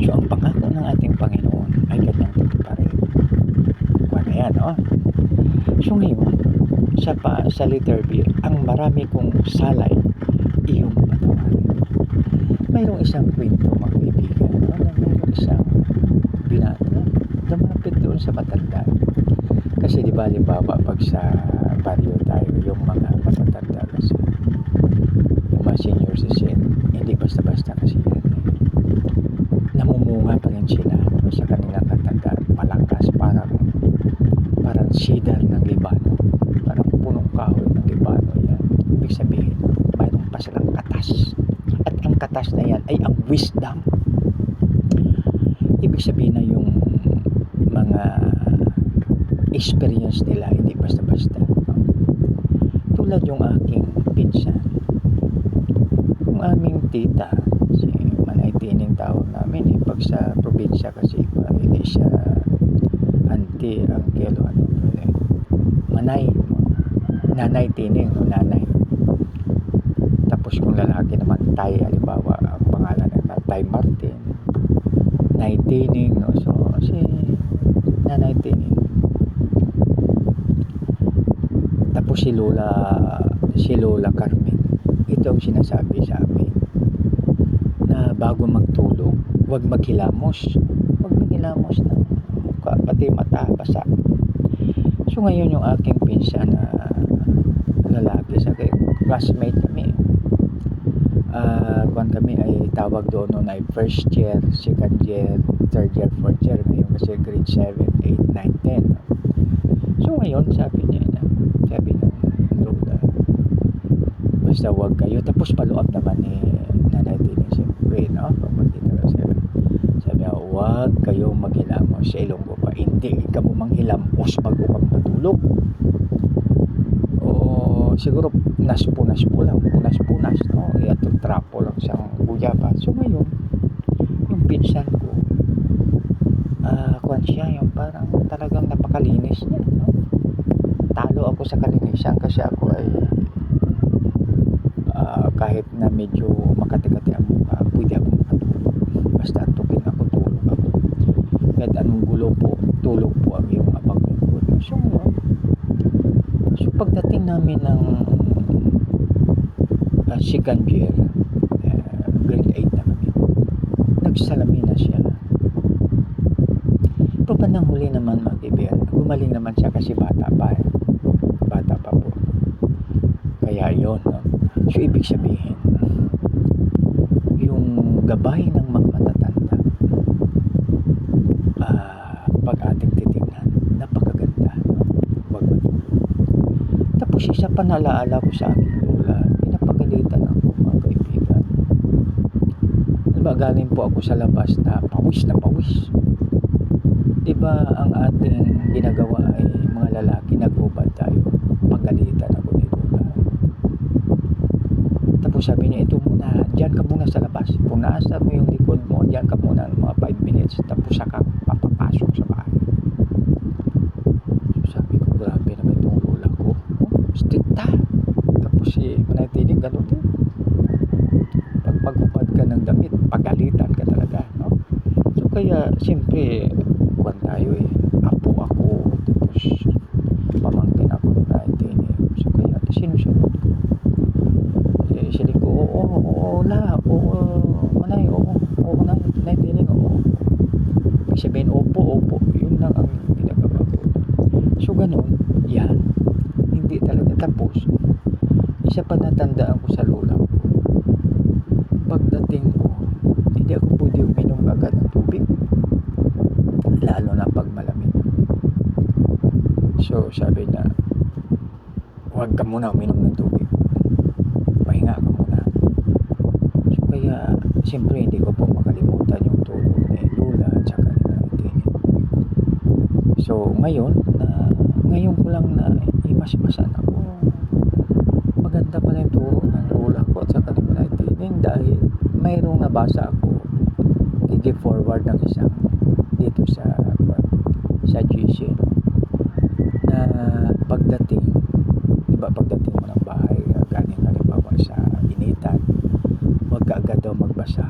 So ang pangako ng ating Panginoon ay kanyang tutuparin. Ano yan, no? So ngayon, sa letter B, ang marami kong salay, iyong patawarin. Mayroong isang kwento, mga kaibigan, no? Na mayroong isang binata, lumapit doon sa matanda. Kasi di ba, halimbawa, pag sa baryo tayo, yung mga matatanda kasi, yung mga senior citizen, hindi basta-basta kasi yan. Namumunga pa rin sila, no, sa kanilang katandaan, malakas, parang cedar ng Libano, parang punong kahoy ng Libano yan. Ibig sabihin, mayroon pa silang katas, at ang katas na yan ay ang wisdom. Ibig sabihin na yung mga experience nila hindi basta-basta, no? Tulad yung aking pinsan, yung aming tita, si Manay Tining tawag namin, pag sa probinsya kasi hindi siya auntie, uncle, Manay, Nanay Tining, no? Nanay. Tapos kung lalaki naman, Tay, halimbawa ang pangalan na Tay Martin, Nay Tining, no? So si Nanay Tining. Tapos si Lola Carmen, ito ang sinasabi sa amin na bago magtulog, huwag maghilamos ng mukha, pati mata, basa. So ngayon yung aking pinsan na lalaki, sa classmate kami, kami ay tawag doon noon ay first year, second year, third year, fourth year. Ngayon kasi grade 7, 8, 9, 10. So ngayon sabi ng Lola, basta wag kayo. Tapos follow up naman ni Nanay Tining, siyempre, no? Sabi niya, wag kayong maghilamos. Sa Ilonggo pa, hindi ka mo manghilamos bago ka matulog. O siguro punas po lang, no? At trapo lang siyang buyaba. So ngayon, yung pinsan ko, kwan siya, yung parang talagang napakalinis niya, no? Talo ako sa kalinisan kasi ako ay kahit na medyo makati-kati ang mukha, pwede ako makatulog. Basta antukin ako, tulog ako. Kahit anong gulo po, tulog po ang iyong abang lingkod. So pagdating namin ng second year, grade 8 na kami, nagsalamin na siya. Pabandang huli naman, mga kaibigan, gumaling naman siya kasi bata pa po. Kaya yun, no? So ibig sabihin, yung gabay ng mga matatanda, pag ating titignan, napakaganda, no? Huwag matulog. Tapos isa pa nalaala ko sa aking lola, pinapagalitan ako, mga kaibigan. Diba galing po ako sa labas na pawis. Diba ang ating ginagawa ay mga lalaki, naghubad tayo, pagalitan ako ni lola. Tapos sabi niya, ito muna, dyan ka muna sa labas, punasan mo yung likod mo, dyan ka muna ng mga 5 minutes, tapos saka papapasok sa bahay. So sabi ko, grabe naman itong lola ko, stricta. Tapos si Manay Tining, ganun din, pag maghubad ka ng damit, pagalitan ka talaga, no? So kaya siyempre kwan tayo apo ako, tapos pamangkin ako ni Manay Tining. So kaya sinusunod ko. Sila ko, oo, Manay, Manay Tining, oo. Ibig sabihin, opo, yun lang ang ginagawa ko. So ganun, yan, hindi talaga. Tapos isa pa natandaan ko sa lola ko, pagdating ko, hindi ako pwede uminom agad ng tubig, lalo na pag malamig. So sabi na, huwag ka muna uminom ng tubig, pahinga ka muna. So kaya siyempre hindi ko po makalimutan yung turo ni lola at saka ni Manay Tining. So ngayon ko lang na imasmasan ako, maganda pala yung turo ng lola ko at saka ni Manay Tining, dahil mayroong nabasa ako, i-forward ng isang dito sa GC, na pagdating mo ng bahay, galing halimbawa sa initan, huwag ka agad daw magbasa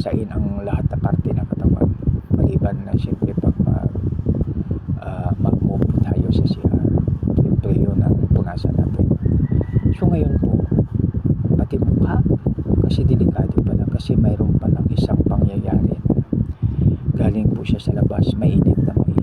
basain ang lahat na parte ng katawan maliban na siyempre pag mag-move tayo sa CR. Siyempre yun ang punasan natin. So ngayon po, pati mukha, kasi delikado pala, kasi mayroon palang isang pangyayari na galing po siya sa labas, mainit na mainit.